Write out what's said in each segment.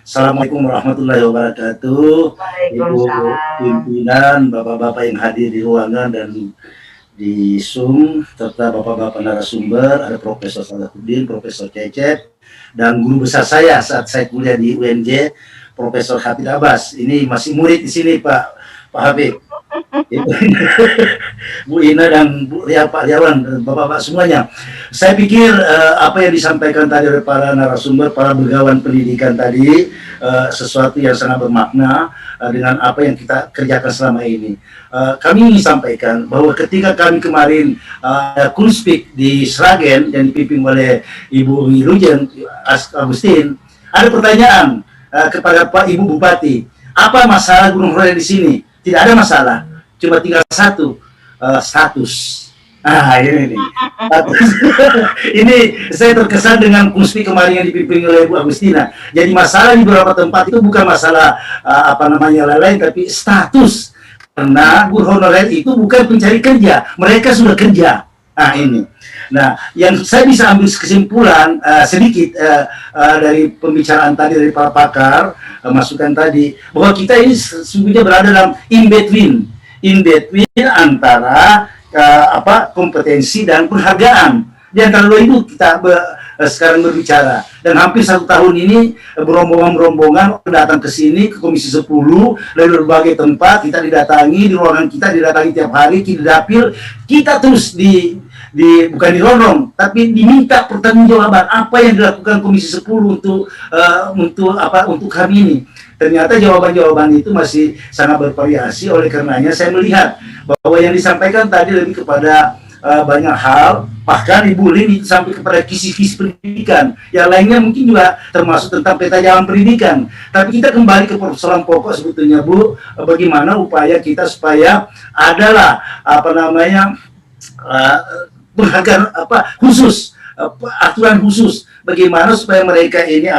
Assalamualaikum warahmatullahi wabarakatuh. Ibu Waalaikumsalam. pimpinan, bapak-bapak yang hadir di ruangan dan di Zoom, serta bapak-bapak narasumber, ada Profesor Salahuddin, Profesor Cecep, dan guru besar saya saat saya kuliah di UNJ, Profesor Hafid Abbas. Ini masih murid di sini, Pak Habib. Bu Ina dan Bu Ria, Pak Riawan, dan bapak-bapak semuanya. Saya pikir apa yang disampaikan tadi oleh para narasumber, para begawan pendidikan tadi, sesuatu yang sangat bermakna dengan apa yang kita kerjakan selama ini. Kami ingin sampaikan bahwa ketika kami kemarin Kunspik di Sragen yang dipimpin oleh Ibu Wilujen Agustin, ada pertanyaan kepada Pak Ibu Bupati, apa masalah Gunung Honorer di sini? Tidak ada masalah, cuma tinggal satu, status. Nah, ini nih. Ini saya terkesan dengan Kunspik kemarin yang dipimpin oleh Bu Agustina. Jadi masalah di beberapa tempat itu bukan masalah apa namanya lain-lain, tapi status. Karena guru honorer itu bukan pencari kerja, mereka sudah kerja. Nah ini. Nah, yang saya bisa ambil kesimpulan sedikit dari pembicaraan tadi dari para pakar, masukan tadi, bahwa kita ini sesungguhnya berada dalam in between antara kompetensi dan penghargaan. Di antara dua itu kita sekarang berbicara. Dan hampir 1 tahun ini berombongan-berombongan datang ke sini, ke Komisi 10, dari berbagai tempat, kita didatangi, di ruangan kita didatangi tiap hari, kita dapil, kita terus bukan dirondong, tapi diminta pertanggungjawaban apa yang dilakukan Komisi 10 untuk kami ini. Ternyata jawaban-jawaban itu masih sangat bervariasi, oleh karenanya saya melihat bahwa yang disampaikan tadi lebih kepada banyak hal, bahkan Ibu Lin itu sampai kepada kisi-kisi pendidikan, yang lainnya mungkin juga termasuk tentang peta jalan pendidikan. Tapi kita kembali ke persoalan pokok sebetulnya, Bu, bagaimana upaya kita supaya adalah penghargaan khusus, aturan khusus bagaimana supaya mereka ini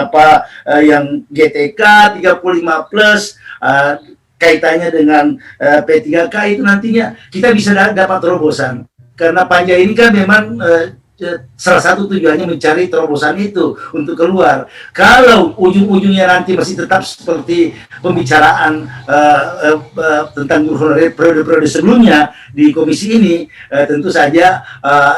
yang GTK 35 plus kaitannya dengan P3K itu nantinya kita bisa dapat terobosan. Karena panja ini kan memang salah satu tujuannya mencari terobosan itu untuk keluar. Kalau ujung-ujungnya nanti masih tetap seperti pembicaraan tentang guru honorer periode-periode sebelumnya di komisi ini, tentu saja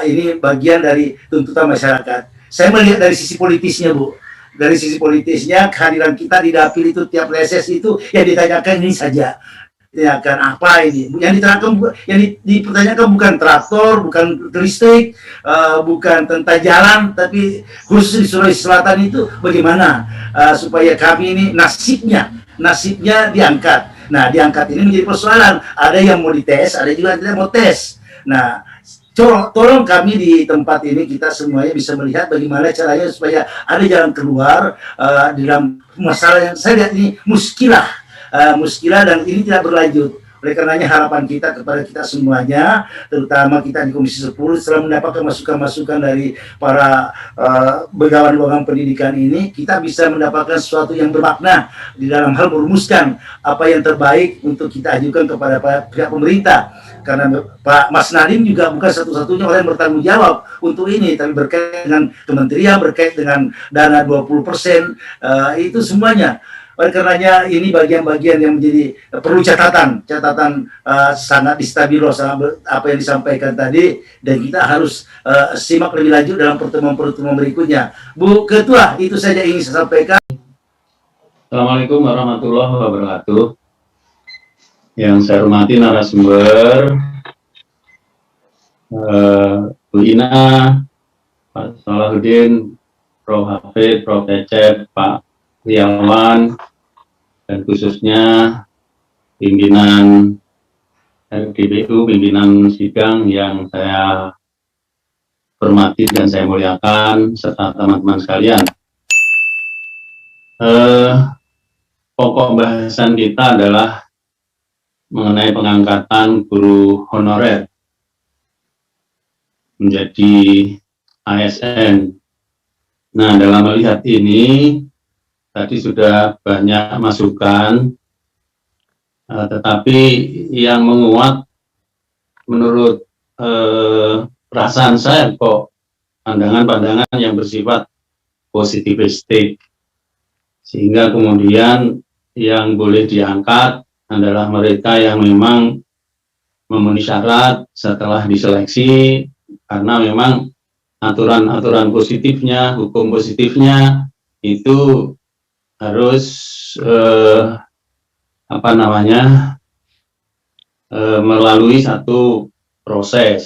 ini bagian dari tuntutan masyarakat. Saya melihat dari sisi politisnya, Bu. Dari sisi politisnya, kehadiran kita di dapil itu tiap reses itu yang ditanyakan ini saja. Ya kan, apa ini yang dipertanyakan bukan traktor, bukan listrik, bukan tentang jalan, tapi khusus di Sulawesi Selatan itu bagaimana supaya kami ini nasibnya diangkat. Nah, diangkat ini menjadi persoalan, ada yang mau dites, ada juga yang tidak mau tes. Nah, tolong kami di tempat ini kita semuanya bisa melihat bagaimana caranya supaya ada jalan keluar di dalam masalah yang saya lihat ini muskilah dan ini tidak berlanjut. Oleh karenanya harapan kita kepada kita semuanya, terutama kita di Komisi 10 setelah mendapatkan masukan-masukan dari para begawan-begawan pendidikan ini, kita bisa mendapatkan sesuatu yang bermakna di dalam hal merumuskan apa yang terbaik untuk kita ajukan kepada pihak pemerintah. Karena Pak Mas Nadiem juga bukan satu-satunya orang yang bertanggung jawab untuk ini, tapi berkait dengan kementerian, berkait dengan dana 20%, itu semuanya. Oleh karenanya ini bagian-bagian yang menjadi perlu catatan sangat distabilo sama apa yang disampaikan tadi, dan kita harus simak lebih lanjut dalam pertemuan-pertemuan berikutnya. Bu Ketua, itu saja ingin saya sampaikan. Assalamualaikum warahmatullahi wabarakatuh. Yang saya hormati narasumber, Bu Ina, Pak Salahuddin, Prof. Hafid, Prof. Cecep, Pak Riawan, dan khususnya pimpinan RGBU, pimpinan sidang yang saya hormati dan saya muliakan, serta teman-teman sekalian. Pokok bahasan kita adalah mengenai pengangkatan guru honorer menjadi ASN. Nah, dalam melihat ini, tadi sudah banyak masukan, tetapi yang menguat menurut perasaan saya kok pandangan-pandangan yang bersifat positivistik. Sehingga kemudian yang boleh diangkat adalah mereka yang memang memenuhi syarat setelah diseleksi, karena memang aturan-aturan positifnya, hukum positifnya itu harus melalui satu proses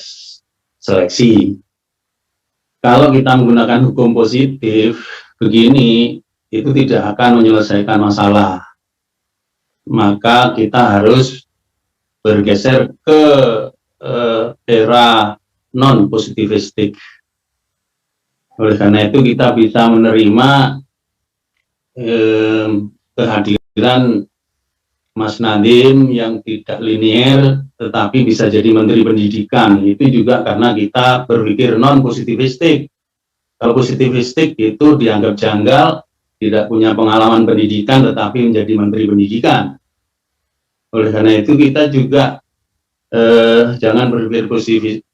seleksi. Kalau kita menggunakan hukum positif begini, itu tidak akan menyelesaikan masalah. Maka kita harus bergeser ke era non-positivistik. Oleh karena itu kita bisa menerima kehadiran Mas Nadiem yang tidak linier, tetapi bisa jadi Menteri Pendidikan. Itu juga karena kita berpikir non-positivistik. Kalau positivistik itu dianggap janggal, tidak punya pengalaman pendidikan, tetapi menjadi Menteri Pendidikan. Oleh karena itu kita juga jangan berpikir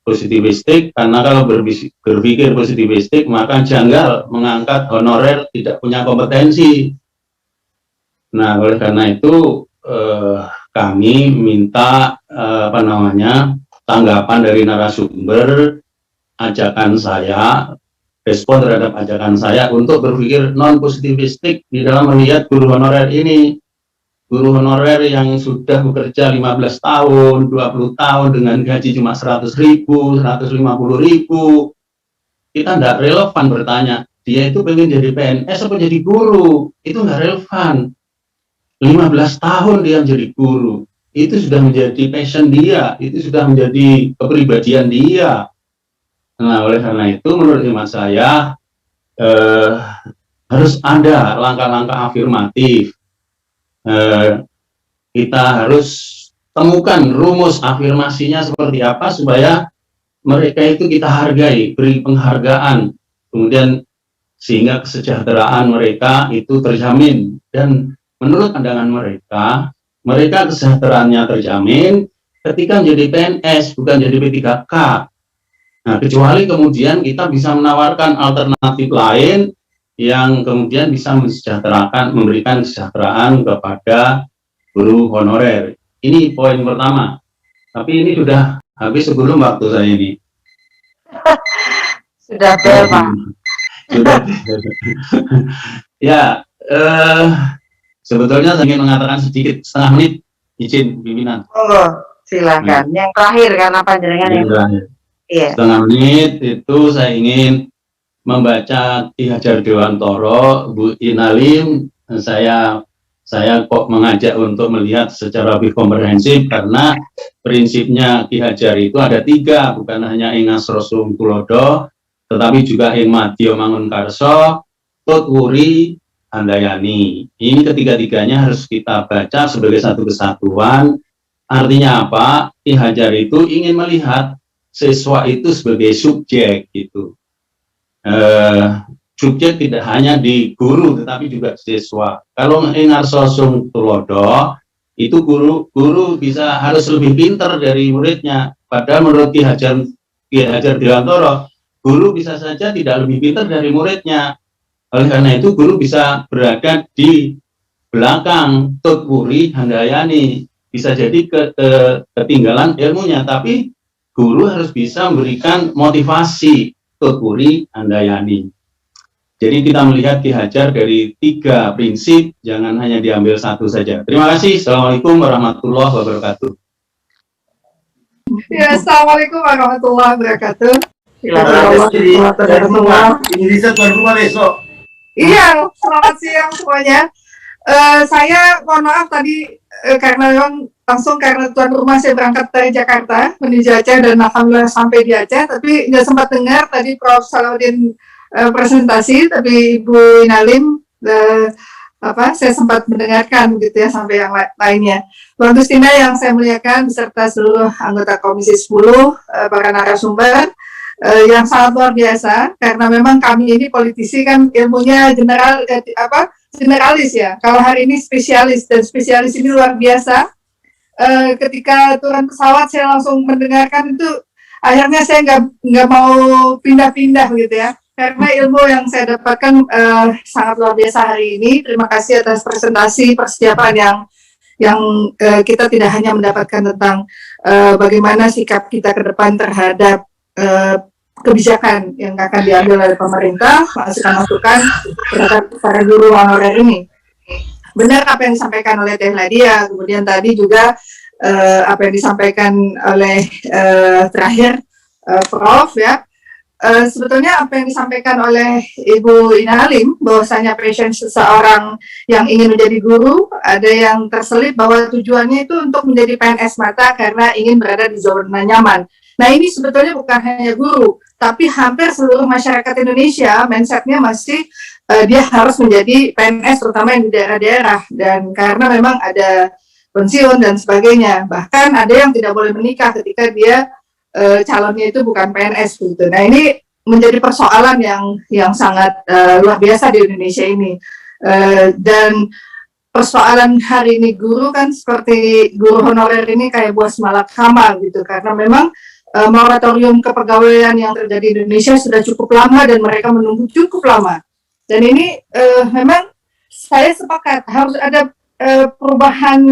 positivistik, karena kalau berpikir positivistik, maka janggal mengangkat honorer tidak punya kompetensi. Nah, oleh karena itu kami minta tanggapan dari narasumber, ajakan saya, respon terhadap ajakan saya untuk berpikir non-positivistik di dalam melihat guru honorer ini. Guru honorer yang sudah bekerja 15 tahun, 20 tahun dengan gaji cuma 100.000, 150.000, kita tidak relevan bertanya, dia itu pengen jadi PNS atau jadi guru, itu nggak relevan. 15 tahun dia menjadi guru, itu sudah menjadi passion dia, itu sudah menjadi kepribadian dia. Nah, oleh karena itu menurut hemat saya harus ada langkah-langkah afirmatif. Kita harus temukan rumus afirmasinya seperti apa supaya mereka itu kita hargai, beri penghargaan, kemudian sehingga kesejahteraan mereka itu terjamin. Dan menurut pandangan mereka kesejahteraannya terjamin ketika menjadi PNS, bukan jadi P3K. Nah, kecuali kemudian kita bisa menawarkan alternatif lain yang kemudian bisa mensejahterakan, memberikan kesejahteraan kepada guru honorer. Ini poin pertama. Tapi ini sudah habis sebelum waktu saya ini. Sudah bel, Pak. Sudah. Ya, sebetulnya saya ingin mengatakan sedikit, setengah menit, izin pimpinan. Oh, silakan. Yang terakhir karena panjenengan yang terakhir. Iya. Setengah menit itu saya ingin membaca Ki Hajar Dewantoro, Bu Inalim. Saya kok mengajak untuk melihat secara lebih komprehensif, karena prinsipnya Ki Hajar itu ada 3, bukan hanya ing Asrosung Tulodo, tetapi juga ing Madya Mangunkarso, Tut Wuri, Handayani. Ini ketiga-tiganya harus kita baca sebagai satu kesatuan. Artinya apa? Ki Hajar itu ingin melihat siswa itu sebagai subjek gitu. Subjek tidak hanya di guru tetapi juga siswa. Kalau ing Asrosung Tulodo itu guru bisa harus lebih pintar dari muridnya. Padahal menurut Ki Hajar Dewantoro, guru bisa saja tidak lebih pintar dari muridnya. Oleh karena itu guru bisa berada di belakang Tut Wuri Handayani, bisa jadi ketinggalan ilmunya, tapi guru harus bisa memberikan motivasi Tut Wuri Handayani. Jadi kita melihat Ki Hajar dari 3 prinsip, jangan hanya diambil satu saja. Terima kasih. Assalamualaikum warahmatullahi wabarakatuh. Ya, assalamualaikum warahmatullahi wabarakatuh. Jadi semua Indonesia tuan rumah besok. Iya, selamat siang semuanya. Saya mohon maaf tadi karena memang langsung karena tuan rumah saya berangkat dari Jakarta menuju Aceh dan alhamdulillah sampai di Aceh, tapi nggak sempat dengar tadi Prof. Salahuddin presentasi, tapi Ibu Inalim saya sempat mendengarkan gitu ya sampai yang lainnya. Bu Agustina yang saya muliakan beserta seluruh anggota Komisi 10, para narasumber yang sangat luar biasa, karena memang kami ini politisi kan ilmunya generalis ya. Kalau hari ini spesialis, dan spesialis ini luar biasa. Ketika turun pesawat saya langsung mendengarkan itu, akhirnya saya nggak mau pindah-pindah gitu ya. karena ilmu yang saya dapatkan sangat luar biasa hari ini. Terima kasih atas presentasi persiapan yang kita tidak hanya mendapatkan tentang bagaimana sikap kita ke depan terhadap kebijakan yang akan diambil oleh pemerintah, masukan-masukan terhadap para guru honorer ini. Benar apa yang disampaikan oleh Teh Ladia, kemudian tadi juga apa yang disampaikan oleh terakhir Prof ya. Sebetulnya apa yang disampaikan oleh Ibu Ina Halim, bahwasanya passion seseorang yang ingin menjadi guru, ada yang terselip bahwa tujuannya itu untuk menjadi PNS mata karena ingin berada di zona nyaman. Nah ini sebetulnya bukan hanya guru, tapi hampir seluruh masyarakat Indonesia mindsetnya masih dia harus menjadi PNS, terutama yang di daerah-daerah, dan karena memang ada pensiun dan sebagainya. Bahkan ada yang tidak boleh menikah ketika dia calonnya itu bukan PNS gitu. Nah ini menjadi persoalan yang sangat luar biasa di Indonesia ini. Dan persoalan hari ini guru kan seperti guru honorer ini kayak buah malakama gitu, karena memang moratorium kepegawaian yang terjadi di Indonesia sudah cukup lama dan mereka menunggu cukup lama. Dan ini memang saya sepakat harus ada perubahan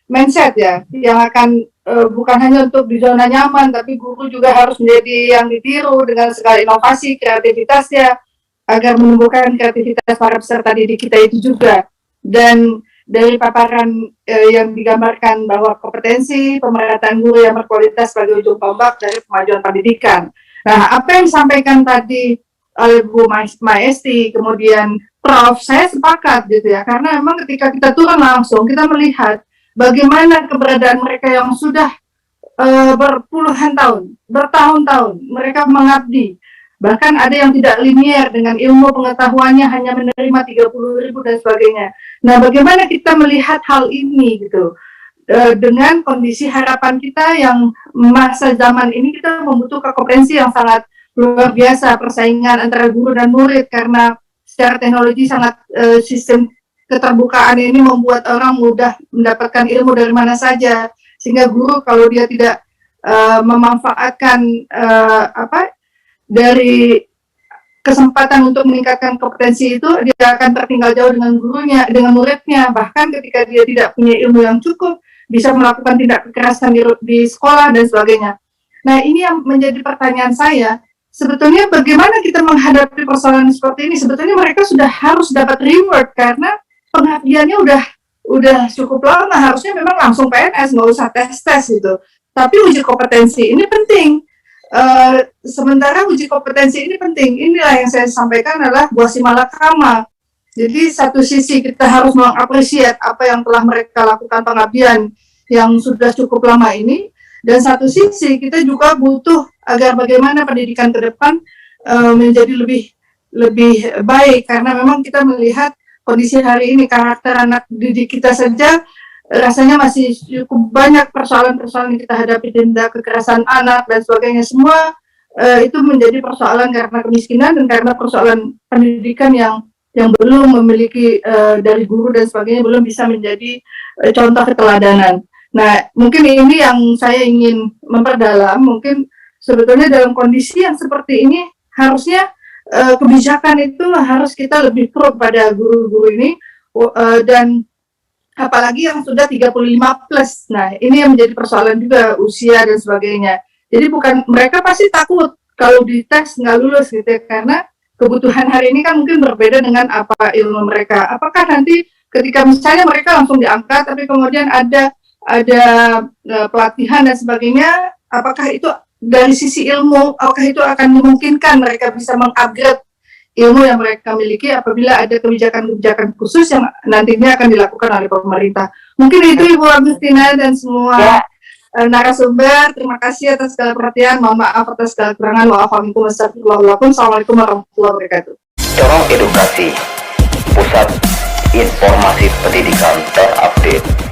mindset ya, yang akan bukan hanya untuk di zona nyaman, tapi guru juga harus menjadi yang ditiru dengan segala inovasi, kreativitasnya, agar menumbuhkan kreativitas para peserta didik kita itu juga. Dan dari paparan yang digambarkan bahwa kompetensi pemerataan guru yang berkualitas sebagai ujung tombak dari kemajuan pendidikan. Nah, apa yang disampaikan tadi oleh Bu Maesti, kemudian Prof, saya sepakat gitu ya, karena memang ketika kita turun langsung, kita melihat bagaimana keberadaan mereka yang sudah berpuluhan tahun, bertahun-tahun, mereka mengabdi. Bahkan ada yang tidak linier dengan ilmu pengetahuannya hanya menerima 30.000 dan sebagainya. Nah, bagaimana kita melihat hal ini gitu? Dengan kondisi harapan kita yang masa zaman ini kita membutuhkan kompetensi yang sangat luar biasa, persaingan antara guru dan murid, karena secara teknologi sangat sistem keterbukaan ini membuat orang mudah mendapatkan ilmu dari mana saja, sehingga guru kalau dia tidak memanfaatkan dari kesempatan untuk meningkatkan kompetensi itu, dia akan tertinggal jauh dengan gurunya, dengan muridnya. Bahkan ketika dia tidak punya ilmu yang cukup, bisa melakukan tindak kekerasan di sekolah dan sebagainya. Nah, ini yang menjadi pertanyaan saya. Sebetulnya bagaimana kita menghadapi persoalan seperti ini? Sebetulnya mereka sudah harus dapat reward karena pengabdiannya udah cukup lama. Harusnya memang langsung PNS, nggak usah tes gitu. Tapi uji kompetensi ini penting. Sementara uji kompetensi ini penting. Inilah yang saya sampaikan adalah buah si malakama. Jadi satu sisi kita harus mengapresiasi apa yang telah mereka lakukan pengabdian yang sudah cukup lama ini, dan satu sisi kita juga butuh agar bagaimana pendidikan ke depan menjadi lebih baik, karena memang kita melihat kondisi hari ini, karakter anak didik kita saja rasanya masih cukup banyak persoalan-persoalan yang kita hadapi, tindak kekerasan anak dan sebagainya. Semua itu menjadi persoalan karena kemiskinan dan karena persoalan pendidikan yang belum memiliki dari guru dan sebagainya, belum bisa menjadi contoh keteladanan. Nah, mungkin ini yang saya ingin memperdalam. Mungkin sebetulnya dalam kondisi yang seperti ini harusnya kebijakan itu harus kita lebih pro pada guru-guru ini, dan apalagi yang sudah 35 plus. Nah, ini yang menjadi persoalan juga, usia dan sebagainya. Jadi bukan, mereka pasti takut kalau dites nggak lulus gitu ya, karena kebutuhan hari ini kan mungkin berbeda dengan apa ilmu mereka. Apakah nanti ketika misalnya mereka langsung diangkat, tapi kemudian ada pelatihan dan sebagainya, apakah itu dari sisi ilmu, apakah itu akan memungkinkan mereka bisa mengupgrade ilmu yang mereka miliki apabila ada kebijakan-kebijakan khusus yang nantinya akan dilakukan oleh pemerintah. Mungkin itu Ibu Agustina dan semua narasumber. Terima kasih atas segala perhatian. Mohon maaf atas segala kekurangan. Wassalamualaikum warahmatullahi wabarakatuh. Corong Edukasi, Pusat Informasi Pendidikan terupdate.